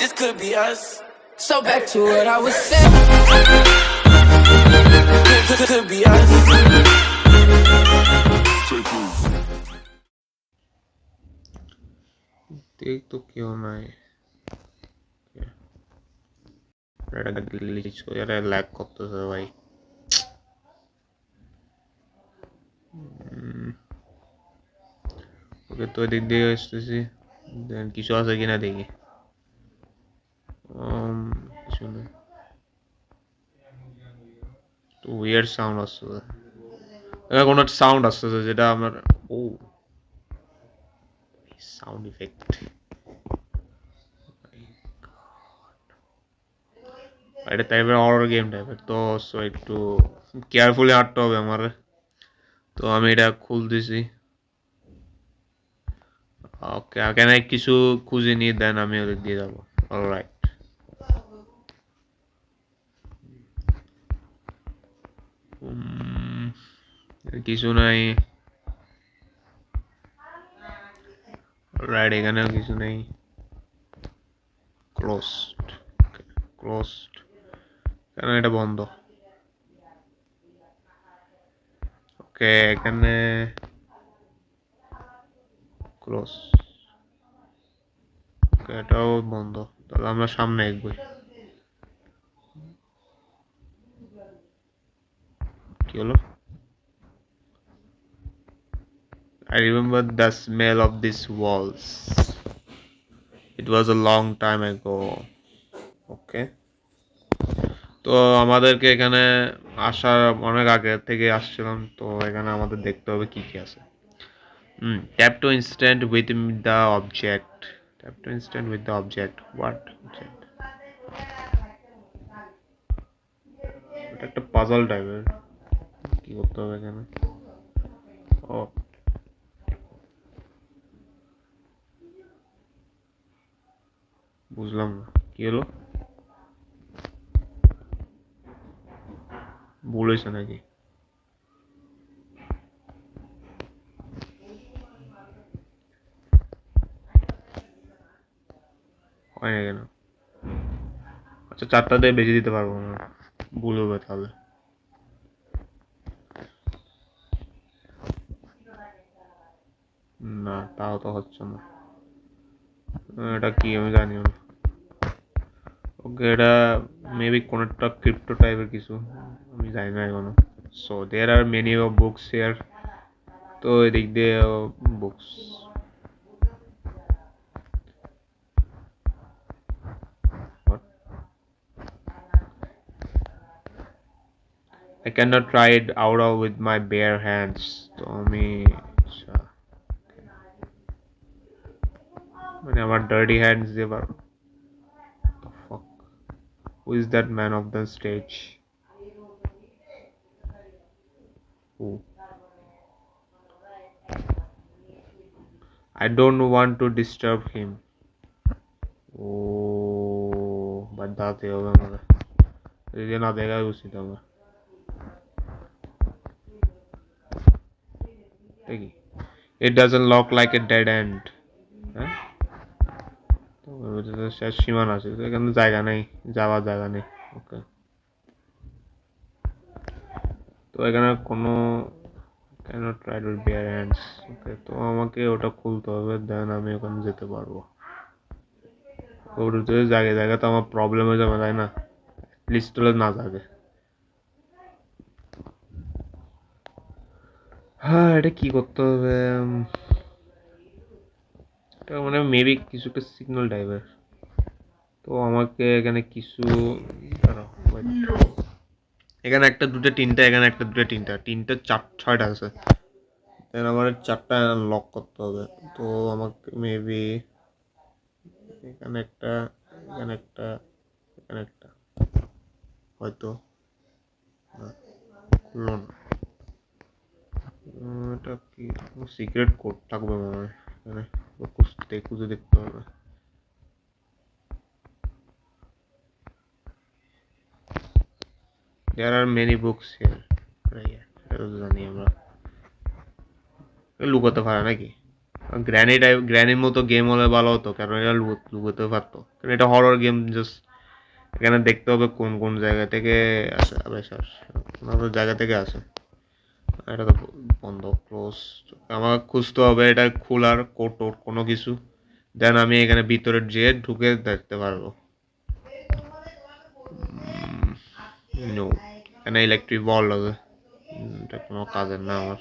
This could be us. So back to what I was saying. Could be us. देख तो क्यों ना है रेड ग्लिच को यार लैग করতেছে ভাই ওকে তো এদিক দিয়ে আসতেছি দেন কিছু আছে কিনা দেখি কিছু না তো উইয়ার্ড সাউন্ড আসছে এটা কোনো সাউন্ড আসছে যেটা আমার ও সাউন্ড ইফেক্ট এটা টাইপের হরর গেম টাইপের তো সো একটু কেয়ারফুলি হাঁটতে হবে আমার তো আমি এটা খুলতেছি ওকে এখানে কিছু খুঁজে নিয়ে দেন আমি ওদের দিয়ে যাবো অলরাইট কিছু নাই রাইট এখানেও কিছু নেই ক্লোজড ক্লোজড কেন এটা বন্ধ ওকে এখানে ক্লোজ ওকে এটাও বন্ধ তাহলে আমরা সামনে এগোই কি হলো I remember the smell of these walls. It was a long time ago. Okay. তো আমাদেরকে এখানে আসার অনেক আগে থেকে আসছিলাম তো এখানে আমাদের দেখতে হবে কি কি আছে tap two instant with the object tap two instant with the object what object এটা একটা পাজল টাইপের কি করতে হবে এখানে ও বুঝলাম না কি হলো ভুল হয়েছে নাকি হয় না কেন আচ্ছা 4টা দিয়ে বেশি দিতে পারবো না ভুল হবে তাহলে না তাও তো হচ্ছে না এটা কি আমি জানি না ওকে এটা মেবি কোনো একটা ক্রিপ্টো টাইপের কিছু আমি জানি না এখনো so there are many of books here তো এদিক দিয়ে books I cannot try it out of with my bare hands তো আমি মানে আমার ডার্টি হ্যান্ডস দিয়ে পারবো Who is that man of the stage? Who? I don't want to disturb him. Oh, बताते हो हमारा ये ना देगा उसी तरह देखिए It doesn't look like a dead end. হ্যাঁ তো শেষ সীমানা আছে এখানে জায়গা নেই যাওয়ার জায়গা নেই ওকে তো এখানে কোনো cannot try with bare hands ওকে তো আমাকে ওটা খুলতে হবে দেন আমি ওখানে যেতে পারবো ওটা জায়গায় জায়গা তো আমার প্রবলেম হয়ে যাবে তাই না লিস্ট হলে না যাবে হ্যাঁ এটা কি করতে হবে এটা মানে মেবি কিছু একটা সিগন্যাল টাইপের তো আমাকে এখানে কিছু এখানে একটা দুটো তিনটা এখানে একটা দুটো তিনটা তিনটা 6টা আছে দেন আমার 4টা লক করতে হবে তো আমাকে মেবি এখানে একটা এখানে একটা এখানে একটা হয়তো খুললো না এটা কি সিক্রেট কোড থাকবে মনে হয় এখানে খুঁজে দেখতে হবে There are many books here. জানি আমরা লুকাতে পারে নাকি গ্র্যানির মতো গেম হলে ভালো হতো, কারণ এটা লুকোতে পারতো, কারণ এটা হরর গেম। জাস্ট এখানে দেখতে হবে কোন কোন জায়গা থেকে আসে। আবে শ্বাস, কোন জায়গা থেকে আসে। এটা তো বন্ধ, ক্লোজ। আমাকে খুঁজতে হবে এটা খোলার কোড টোড কোনো কিছু, দেন আমি এখানে ভিতরে যেয়ে ঢুকে দেখতে পারবো। নো, এখানে ইলেকট্রিক বল আছে, এটা কোনো কাজের না আমার।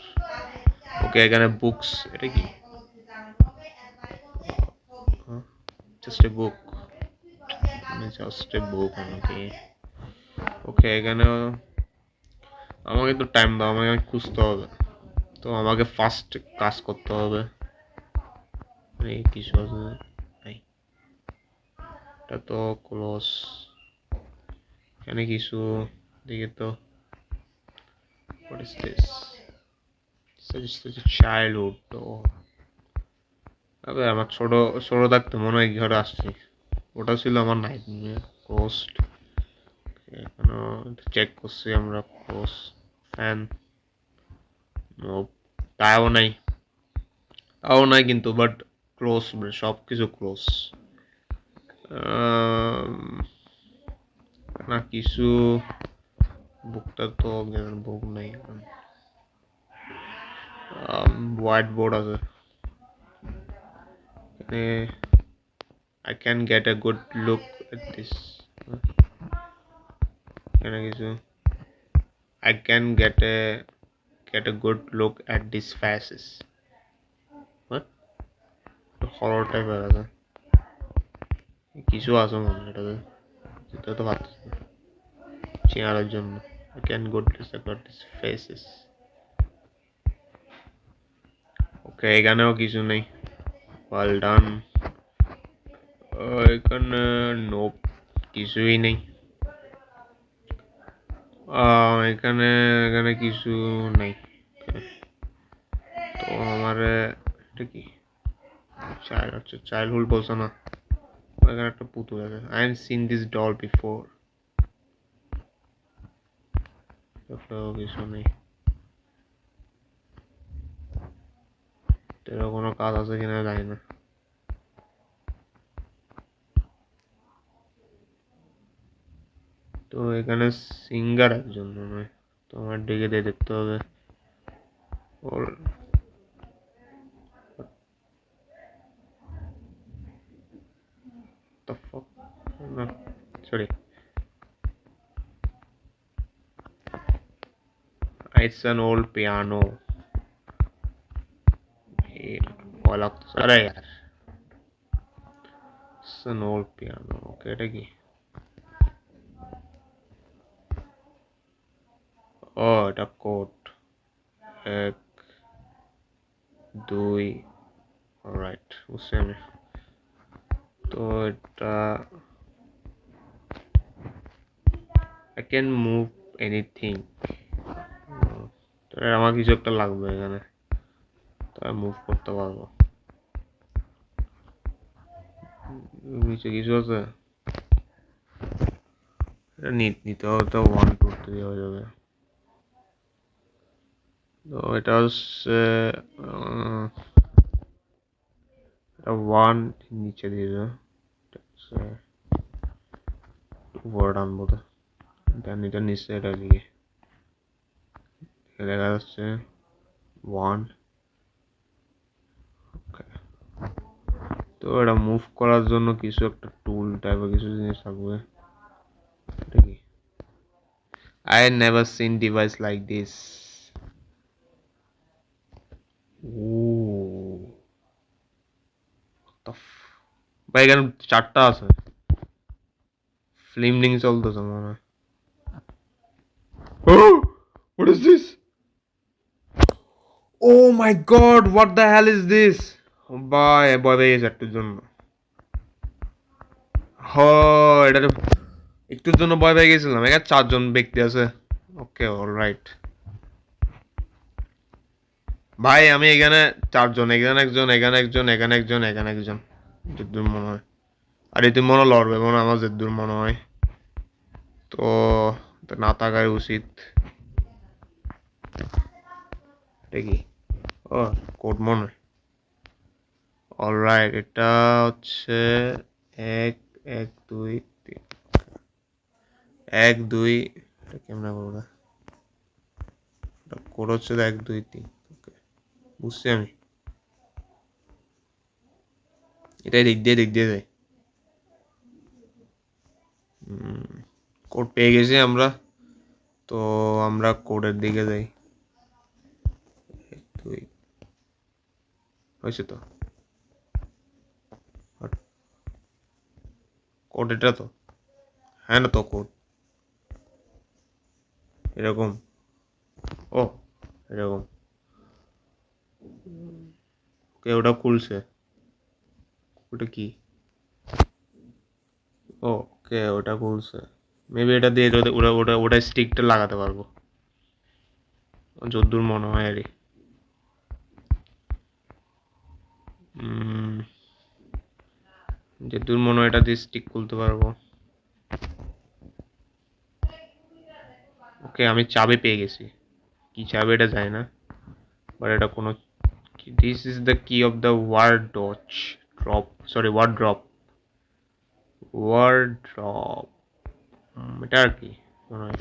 ওকে, এখানে বুকস, এটা কি? Just a book, just a বুক নাকি? ওকে, এখানে আমাকে তো টাইম দাও, আমাকে খুঁজতে হবে। তো আমাকে ফার্স্ট কাজ করতে হবে। এই কিছু আছে নাই, এটা তো ক্লোজ। এখানে কিছু দেখি তো। What is this? Such a childhood. আবে আমার ছোট ছোট থাকতে মনে হয় ঘরে আসছি, ওটা ছিল আমার নাইট কোস্ট। এখানে চেক করছি আমরা, ক্লোজ। ফ্যান, তাও নাই, তাও নাই কিন্তু, বাট ক্লোজ, সব কিছু ক্লোজ। না কিছু, বুকটা তো বুক নেই। হোয়াইট বোর্ড আছে এখানে। I can get a good look at this. এখানে কিছু, I can get a good look at these faces. What? Horror টাইপের আছে, কিছু আছে মনে হয় এটাতে, যেটা তো পারতেছি না চেনার জন্য। I can good look at these faces. ওকে, এখানেও কিছু নেই। Well done. এখানে নোপ, কিছুই নেই। এখানে এখানে কিছু নেই। তো আমার এটা কি চাইল্ডহুড বলছো না? এখানে একটা পুতুল আছে। I am seen this doll before. কিছু নেই। এর কোনো কাজ আছে কিনা জানি না। তো এখানে সিঙ্গার একজন মনে হয়, তোমার ডেকে দিয়ে দেখতে হবে ওর। the fuck? না, sorry, it's an old piano. ভয় লাগতেছে, আরে यार, it's an old piano. ওকে, এটা কি? ও, এটা কোড 1 2, অলরাইট, বুঝছি আমি। তো এটা I can move anything. তো আমার কিছু একটা লাগবে এখানে, তো মুভ করতে পারবো। নিচে কিছু আছে, এটা নিতে হবে তো 1 2 3 হয়ে যাবে। তো এটা হচ্ছে এটা 1 নিচে দিয়ে দেবো, উপরে টানবো। তো এটা নিচে, এটা দিকে দেখা যাচ্ছে 1। তো এটা মুভ করার জন্য কিছু একটা টুল টাইপের কিছু জিনিস থাকবে। এটা কি? I never seen device like this. Ooh. ভাই এখানে 4টা আছে, ফিল্ম লিঙ্ক চলতেছে মনে হয়। Oh, what is this? Oh my god, what the hell is this? ভাই ভয় পেয়ে গেছে একটুর জন্য। এটা একটুর জন্য ভয় পেয়ে গেছিলাম। এখানে 4জন ব্যক্তি আছে। ওকে, অলরাইট ভাই, আমি এখানে 4জন, এখানে একজন, এখানে একজন, এখানে একজন, এখানে একজন, যদ্দূর মনে হয়। আর এতে মনে লড়বে মনে হয় আমার, যদ্দূর মনে হয়। তো না থাকাই উচিত। এটা কি? ও, কোড মনে হয়। অলরাইট, এটা হচ্ছে এক, এক, দুই, তিন, এক, দুই, এটা কেমন করবো? এটা কোড হচ্ছে এক, দুই, তিন। ওকে, বুঝছি আমি। এটাই দিক দিয়ে যাই। কোড পেয়ে গেছি আমরা, তো আমরা কোডের দিকে যাই। এক, দুই, হয়েছে তো। কোড এটা তো, হ্যাঁ না তো কোড এরকম। ও, এরকম। ওকে, ওটা খুলছে। ওটা কি? ওকে, ওটা খুলছে। মেবি এটা দিয়ে ওটা ওটা ওটা স্টিকটা লাগাতে পারবো যদ্দূর মনে হয় আরে। যদ্দূর মনে হয় এটা দিয়ে স্টিক খুলতে পারবো। ওকে, আমি চাবি পেয়ে গেছি। কি চাবি এটা যায় না, বাট এটা কোনো, দিস ইজ দ্য কি of the wardrobe. Drop, sorry, wardrobe. Wardrobe, এটা আর কি মনে হয়।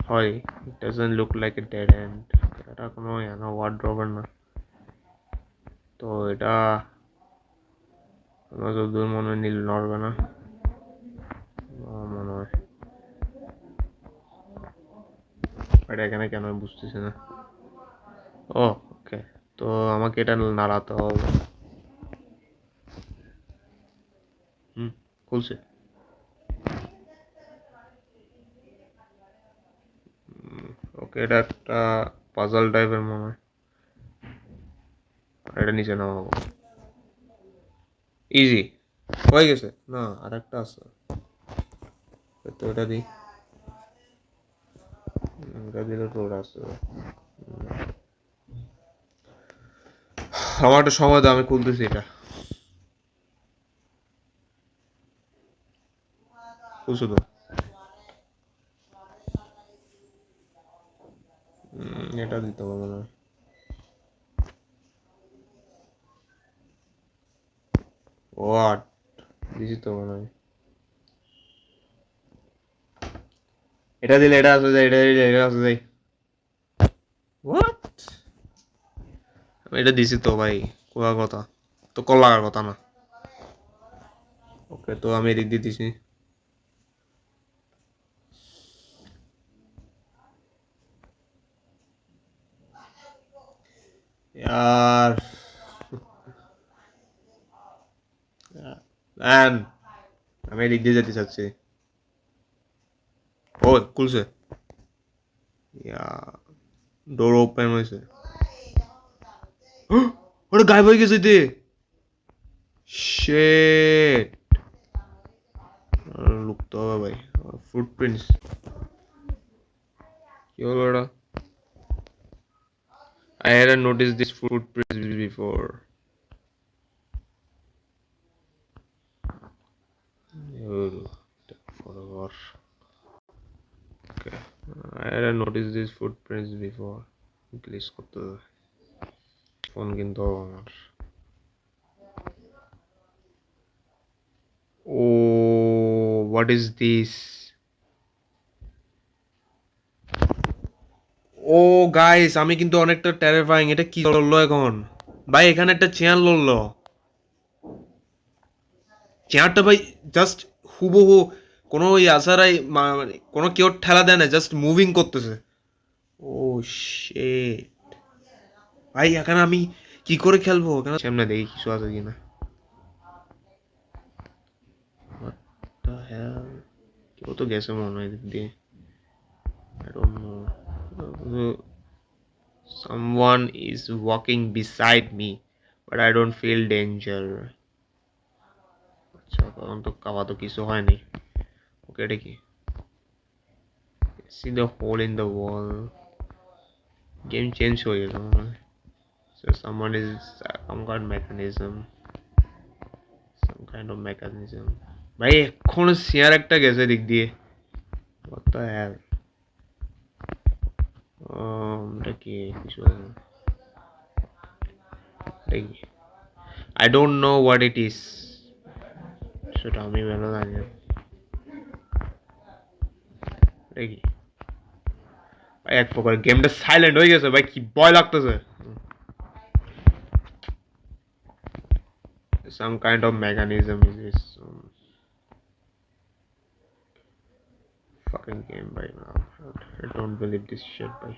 হয়, it doesn't look like a dead end. এটা কোনো ওয়ার্ড্রপের না। তো এটা আমার যতদূর মনে হয় নীল নড়বে না মনে হয়। এটা এখানে কেন আমি বুঝতেছি না। ও, ওকে, তো আমাকে এটা নাড়াতে হবে। হুম, খুলছে। ওকে, এটা একটা পাজল টাইপের মনে হয়। এটা নিচে নামাবো, ইজি হয়ে গেছে। না, আর একটা আছে, তো এটা দিই। এটা দিলে তো ওটা আসছে। আমার একটা সময় দাও, আমি খুলতেছি এটা। খুলছো তো? এটা দিতে হবে মনে হয়। হোয়াট, দিছি তো মনে হয়। এটা দিলে এটা আসে যায়, এটা দিলে এটা আসে যায়। হোয়াট, আমি এটা দিছি তো ভাই, কোয়ার কথা তো, কল লাগার কথা না। ওকে, তো আমি এদিক দিয়ে দিছি। यार ম্যান, আমি এদিক দিয়ে যেতে চাচ্ছি। ও, খুলছে। ইয়া, ডোর ওপেন হয়েছে। ওটা গায়েব হয়ে গেছে এতে। শিট, লুকতে হবে ভাই। ফুটপ্রিন্টস, কি হলো এটা? I hadn't noticed this footprints before. Forever. Okay. I hadn't noticed these footprints before. Please করতে হবে। ফোন কিনতে হবে আমার। Oh, what is this? Oh guys, আমি কিন্তু অনেকটা টেরিফাইং। এটা কি লড়লো এখন? ভাই এখানে একটা চেয়ার লড়লো। চেয়ারটা ভাই জাস্ট হুবহু, কোনো ওই আসারাই মানে কোনো কেউ ঠেলা দেয় না, জাস্ট মুভিং করতেছে। ও শিট, ভাই এখানে আমি কি করে খেলবো? এখানে সামনে দেখি কিছু আছে কিনা। What the hell? কেউ তো গেছে মনে হয় এদিক দিয়ে। I don't know. Someone is walking beside me, but I don't feel danger. আচ্ছা, তখন তো কাওয়া তো কিছু হয়নি। ওকে, এটা কি? See the hole in the wall. Game change হয়ে গেছে মনে হয়। So someone is some kind of mechanism. Some kind of mechanism. ভাই এখনো শেয়ার একটা গেছে দিক দিয়ে। What the hell? এটা কি কিছু আছে? এটা কি? I don't know what it is. সেটা আমি ভালো জানি না। দেখি ভাই এক প্রকার গেমটা সাইলেন্ট হয়ে গেছে ভাই, কি ভয় লাগতেছে। Some kind of mechanism is this fucking game by now. I don't believe this shit by.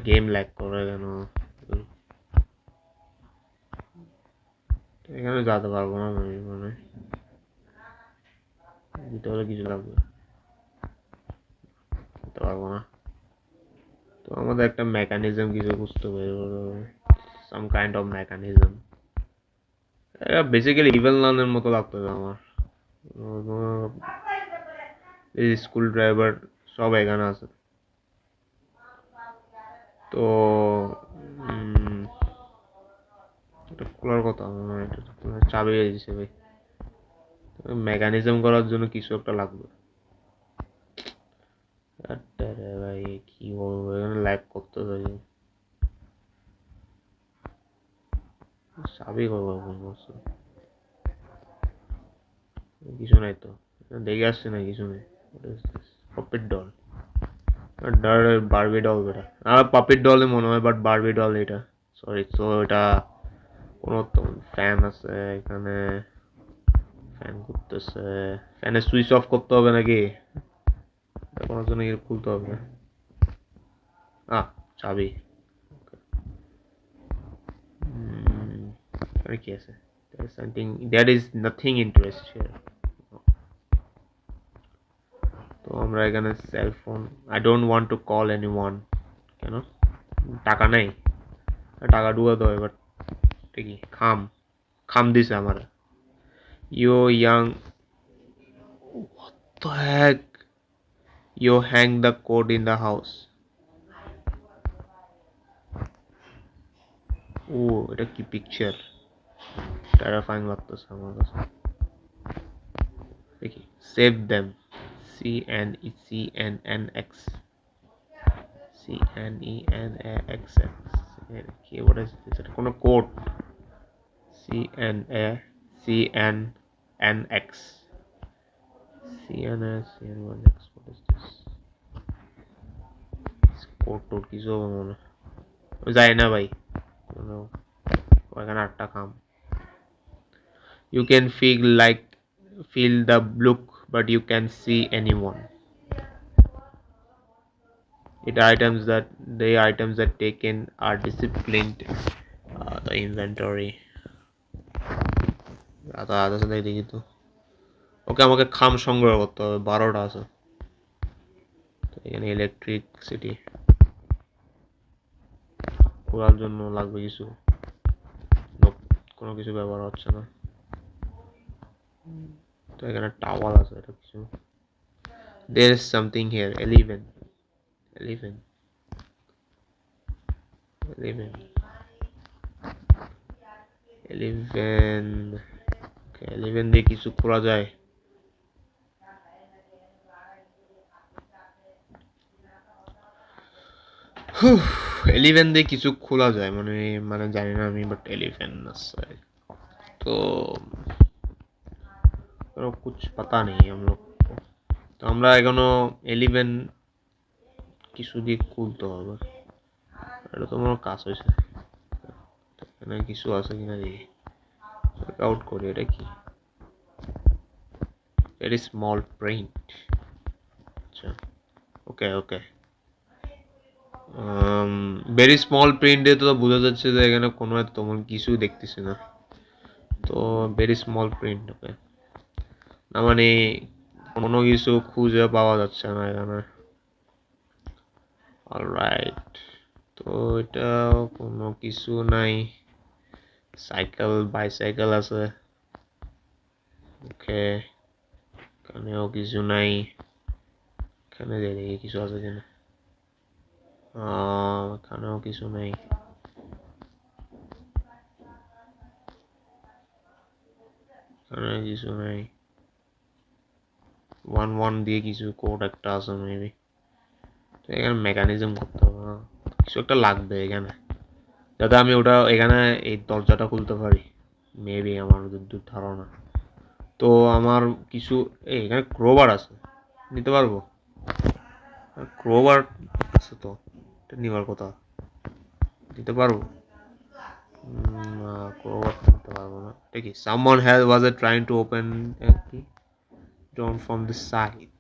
Game lag করে কেন? এখানে যেতে পারবো না আমি মনে হয়। দিতে হলে কিছু লাগবে, দিতে পারবো না। তো আমাদের একটা মেকানিজম কিছু বুঝতে হবে, সাম কাইন্ড অফ মেকানিজম। এটা বেসিক্যালি ইভেল নানের মতো লাগতেছে আমার। এই স্কুল ড্রাইভার সব এখানে আছে। তো এটা খোলার কথা মনে হয়, এটা চাবি দিছে ভাই। মেকানিজম করার জন্য কিছু একটা লাগবে। আরে ভাই কি বলবো, এখানে লাইভ করতে চাই চাবি করবো বলছো, কিছু নাই তো দেখে আসছে না, কিছু নেই। পপিট ডল, বারবি ডল বেটা, আর পপিট ডলে মনে হয়, বাট বারবি ডল এটা। সরি, তো এটা কোনো তো ফ্যান আছে এখানে, ফ্যান করতেছে, ফ্যানের সুইচ অফ করতে হবে নাকি? কোনো জন্য খুলতে হবে। চাবি। আর কি আছে? There is something, there is nothing interest here. তো আমরা এখানে cell phone, I don't want to call anyone. কেন? টাকা নেই, টাকা ঢুকাতে হয়, বাট ঠিকই খাম খাম দিছে আমার। You young, what the heck, you hang the code in the house. ও এটা কি পিকচার, টেরিফাইং লাগতেছে আমার কাছে। দেখি সেভ দেম, CNECNNX, CNENAXX, কি what is this? এটা কোনো code, CNACNNX, CNACNNX, what is this? Code towed কিছু হবে মনে হয়, যায় না ভাই। ওখানে আটটা খাম। You can feel the look, but you can see anyone. The items that taken are disciplined. The inventory. আদা দেখি তো। ওকে, আমাকে খাম সংগ্রহ করতে হবে, 12টা আছে। তো এখানে ইলেকট্রিসিটি করার জন্য লাগবে কিছু, কোনো কিছু ব্যবহার হচ্ছে না। তো এখানে টাওয়াল আছে, এটা কিছু। There is something here. 11. Okay, 11 দিয়ে কিছু করা যায়। 11 দিয়ে কিছু খোলা যায় মানে, জানি না আমি, বাট 11 আছে। তো कुछ पता नहीं हम लोग को। তো আমরা এখনো 11 কিছু দিয়ে খুলতে হবে, এটা তো আমার কাজ হয়েছে। এখানে কিছু আছে কিনা দেখি, আউট করি। এটা কি? Very small print. আচ্ছা, ওকে। ভেরি স্মল প্রিন্টে তো বোঝা যাচ্ছে যে এখানে কোনো তেমন কিছু দেখতেছি না। তো ভেরি স্মল প্রিন্ট, ওকে, না মানে কোনো কিছু খুঁজে পাওয়া যাচ্ছে না এখানে। অলরাইট, তো এটা কোনো কিছু নাই। বাইসাইকেল আছে, ওকে, এখানেও কিছু নাই। এখানে দেখি কিছু আছে কিনা, এখানেও কিছু নাই। এখানে কিছু নাই। 1 দিয়ে কিছু কোড একটা আছে মেবি। তো এখানে মেকানিজম করতে হবে না, কিছু একটা লাগবে এখানে, যাতে আমি ওটা এখানে এই দরজাটা খুলতে পারি। মেবি আমার যতদূর ধারণা। তো আমার কিছু এখানে ক্রোবার আছে, নিতে পারবো? ক্রোবার আছে তো, এটা নেওয়ার কথা। দিতে পারবো? না, ক্রোবার নিতে পারবো না। এটা কি someone has was trying to open কি ডোর ফ্রম দিস সাইড।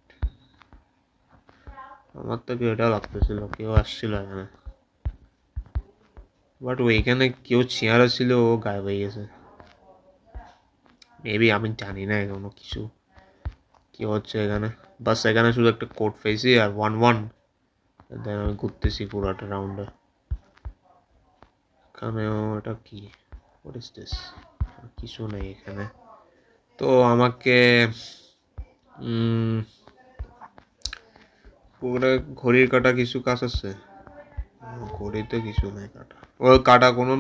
আমার তো এটা লাগতেছিল কেউ আসছিল এখানে, বাট ওইখানে কেউ চেয়ারে ছিল, ও গায়েব হয়ে গেছে। মেবি আমি জানি না এখনো কিছু কি হচ্ছে এখানে। বাস এখানে শুধু একটা কোড পেয়েছি আর 1-1। দেন আমি ঘুরতেছি পুরাটা রাউন্ডে। এখানেও এটা কি, হোয়াট ইজ দিস? কিছু নেই এখানে। তো আমাকে পুরো ঘড়ির কাটা কিছু কাজ আছে? ঘড়িতে কিছু নেই কাটা, ও কাটা কোনো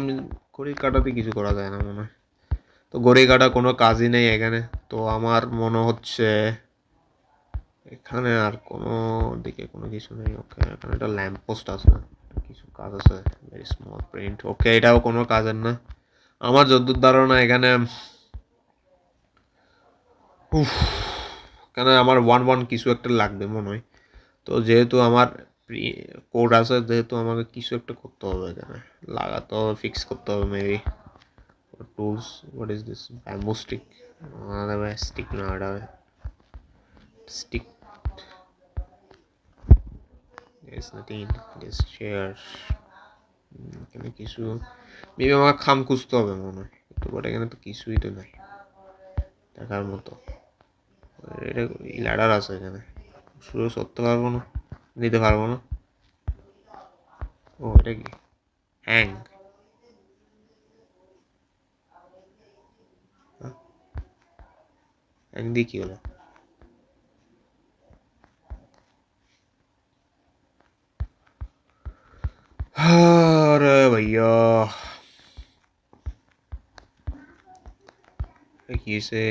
ঘড়ির কাটাতে কিছু করা যায় না মনে হয়। তো ঘড়ি কাটা কোনো কাজই নেই এখানে। তো আমার মনে হচ্ছে এখানে আর কোনো দিকে কোনো কিছু নেই। ওকে, এখানে একটা ল্যাম্প পোস্ট আছে, কিছু কাজ আছে। Very small print. ওকে, এটাও কোনো কাজের না আমার যতদূর ধারণা। এখানে উফ, এখানে আমার 1-1 কিছু একটা লাগবে মনে হয়। তো যেহেতু আমার কোড আছে, যেহেতু আমাকে কিছু একটা করতে হবে এখানে, লাগাতে হবে, ফিক্স করতে হবে maybe. Tools, what is this? Bamboo stick? Stick না, এটা stick. There's nothing, this chair. এখানে কিছু মেবি আমাকে খাম খুঁজতে হবে মনে হয় তো, বাট এখানে তো কিছুই তো নাই দেখার মতো। এটা ল্যাডার আছে এখানে, শুরু করতে পারবো না, নিতে পারবো না। ও, এটা কি হ্যাং? হ্যাং দিয়ে কি হলো? अरे भैया, কিসে?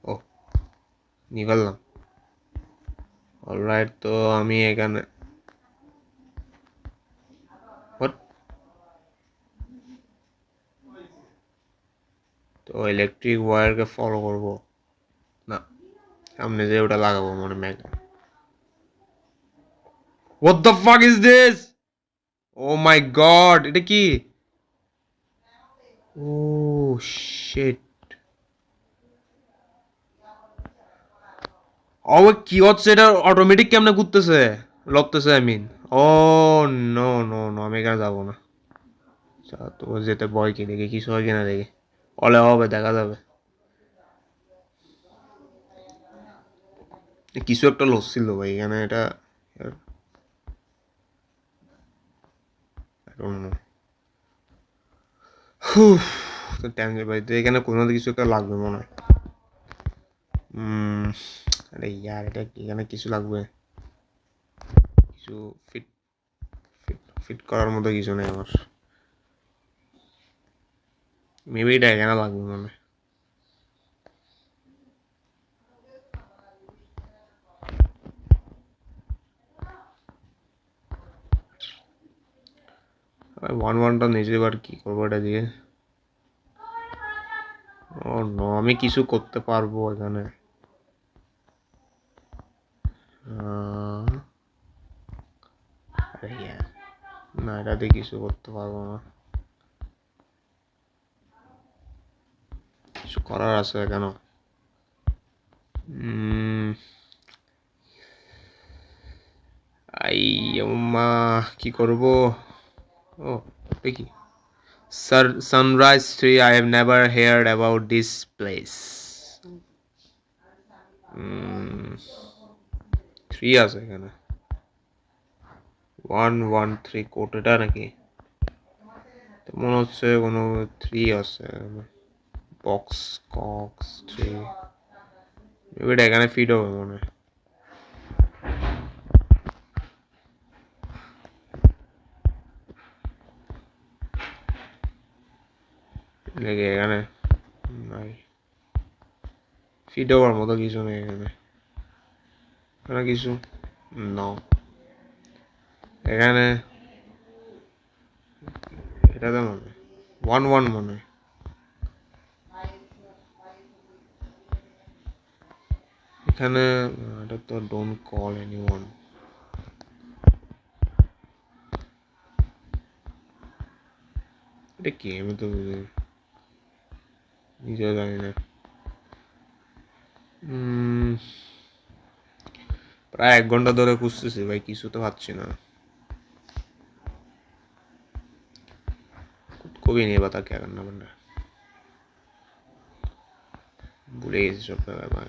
ও, নিকাললাম। অলরাইট, তো আমি এখানে হোয়াট? তো ইলেকট্রিক ওয়্যারকে ফলো করবো না, সামনে যে ওটা লাগাবো মনে ম্যাগ। What the fuck is this? Oh my god, এটা কি? ও শিট। ও, কি হচ্ছে এটা? অটোমেটিক কেমনে ঘুরতেছে, লড়তেছে I mean. Oh no no no, আমি এখানে যাবো না। তো যেতে ভয় কি, দেখি কিছু হয় কিনা দেখি। অলে হবে, দেখা যাবে। কিছু একটা লড়ছিল ভাই এখানে, এটা I don't know. তো টেনশন ভাই, তো এখানে কোনো কিছু একটা লাগবে মনে হয়। আরে ইয়ার, এটা এখানে কিছু লাগবে, কিছু ফিট ফিট ফিট করার মতো কিছু নেই আমার। মেবি এটা এখানে লাগবে মনে হয়। 1-1টা নিজে এবার কি করবো এটা দিয়ে? ও নো, আমি কিছু করতে পারবো এখানে? আরে ইয়ার, না, এটা দিয়ে কিছু করতে পারবো না। কিছু করার আছে কেন? আই মা, কি করব? ও, দেখি sunrise tree. I have never heard about this place. 3 আছে এখানে, 1-1-3 কোট, এটা নাকি? তো মনে হচ্ছে কোনো 3 আছে। বক্স কক্স 3, এটা এখানে ফিট হবে মনে হয়। লেগে এখানে নাই, ফিট হওয়ার মতো কিছু নেই এখানে। এখানে কিছু ন, এখানে এটা তো মনে 1-1 মনে হয়। এখানে এটা তো ডোন্ট কল এনিওয়ান। এটা কি আমি তো নিজেও জানি না। প্রায় 1 ঘন্টা ধরে খুঁজতেছি ভাই, কিছু তো পাচ্ছি না। কবি নিয়ে বাতা কে করনা বন্ধা, ভুলে গেছি সব ব্যাপার।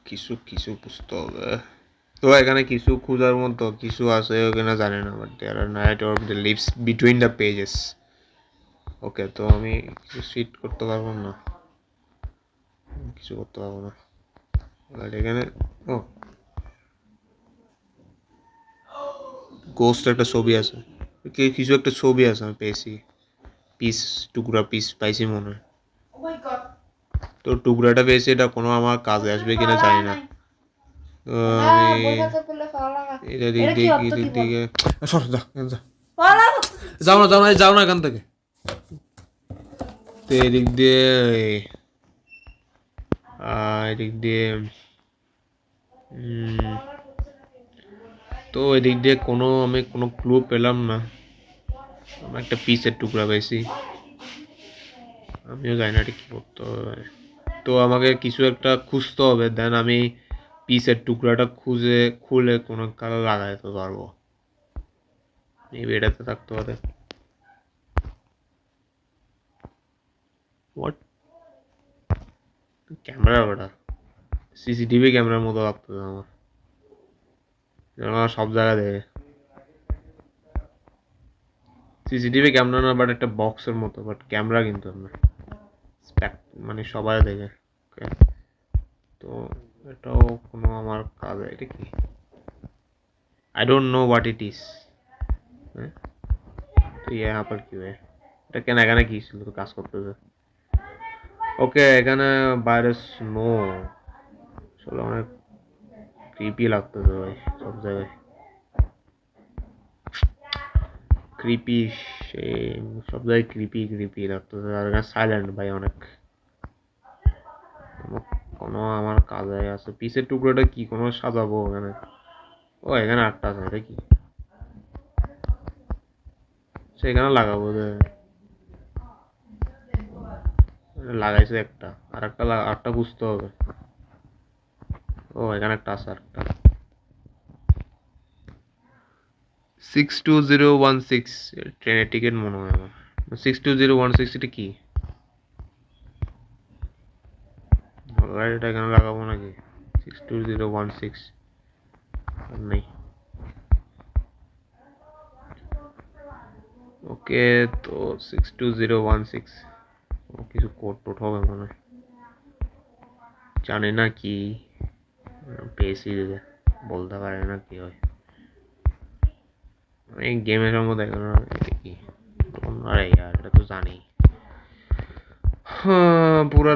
কিছু কিছু বুঝতে হবে। তো এখানে কিছু খোঁজার মতো কিছু আছে ওখানে জানি না, but there are night or the leaves between the pages. Okay, তো আমি কিছু সিট করতে পারবো না, কিছু করতে পারবো না। বাট এখানে ও গোস্ট একটা ছবি আছে, কিছু একটা ছবি আছে আমি পেয়েছি, পিস টুকরা পিস পাইছি মনে হয়। তো টুকরাটা পেয়েছি, এটা কোনো আমার কাজে আসবে কিনা জানি না। তো আমি এটা দিক দিয়ে কি দিক দিয়ে সর যা যা, যাও না যাও না যাও না এখান থেকে। তো এদিক দিয়ে এদিক দিয়ে তো এদিক দিয়ে আমি কোনো ক্লু পেলাম না। আমি একটা পিসের টুকরা পেয়েছি, আমিও জানি না এটা কি করতে হবে। তো আমাকে কিছু একটা খুঁজতে হবে, দেন আমি পিসের টুকরাটা খুলে কোনো কালে লাগাইতে পারবো। মেবি এটাতে থাকতে পারে। হোয়াট ক্যামেরা, ওটা সিসিটিভি ক্যামেরার মতো লাগতেছে আমার, আমার সব জায়গায় দেখে। সিসিটিভি ক্যামেরা না, বাট একটা বক্সের মতো, বাট ক্যামেরা কিন্তু না, মানে সবাই দেখে। ওকে, তো এটাও কোনো আমার কাজে, এটা কি I don't know what it is. তো यहाँ पर क्यों है, এটা কেন এখানে কি ছিল তো কাজ করতেছে। ওকে, এখানে বাইরে স্নো, আসলে অনেক ক্রিপি লাগতেছে ভাই, সব জায়গায় ক্রিপি, সে সব জায়গায় ক্রিপি ক্রিপি লাগতেছে। আর এখানে সাইলেন্ট ভাই অনেক, কোনো আমার কাজে আছে। পিসের টুকরোটা কি কোনো সাজাবো এখানে? ও এখানে 8টা আছে, এটা কি সেখানে লাগাবো, লাগাইছে একটা, আর একটা আটটা বুঝতে হবে। ও এখানে একটা আছে আরেকটা, 62016 ট্রেনের টিকিট মনে হয় আমার। 62016 এটা কি গাড়িটা এখানে লাগাবো নাকি? 62016 নেই। ওকে, তো 62016 কিছু কোড টোট হবে মনে হয়, জানি না কি পেয়েছি, বলতে পারে না কি হয়। এই গেমের সম্বন্ধে এখন এটা কি, আরে ইয়ার এটা তো জানি। হ্যাঁ, পুরা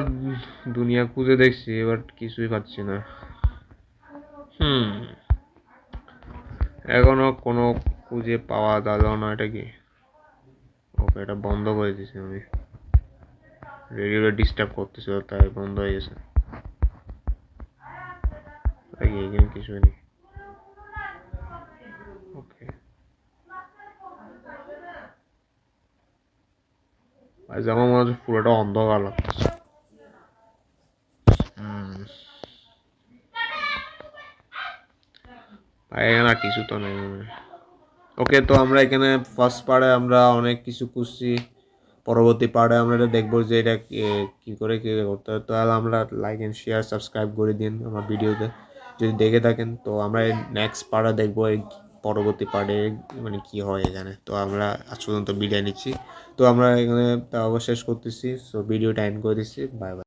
দুনিয়া খুঁজে দেখছি, এবার কিছুই পাচ্ছি না। এখনো কোনো খুঁজে পাওয়া গেল না, এটা কি? ওকে, এটা বন্ধ করে দিয়েছি আমি, রেডিওটা ডিস্টার্ব করতেছিল তাই বন্ধ হয়ে গেছে। এখানে কিছুই নেই। ওকে, আজ আমার মনে হচ্ছে পুরোটা অন্ধকার লাগতেছে। এখানে আর কিছু তো নেই। ওকে, তো আমরা এখানে ফার্স্ট পার্টে আমরা অনেক কিছু খুঁজছি, পরবর্তী পার্টে আমরা এটা দেখবো যে এটা কী করে কী করতে হয়। তাহলে আমরা লাইক অ্যান্ড শেয়ার সাবস্ক্রাইব করে দিন আমার ভিডিওতে যদি দেখে থাকেন। তো আমরা নেক্সট পার্টে দেখবো এই পরবর্তী পার্টে মানে কী হয় এখানে। তো আমরা আজ পর্যন্ত বিদায় নিচ্ছি। তো আমরা এখানে শেষ করতেছি। সো ভিডিওটা এন্ড করে দিচ্ছি। Bye bye.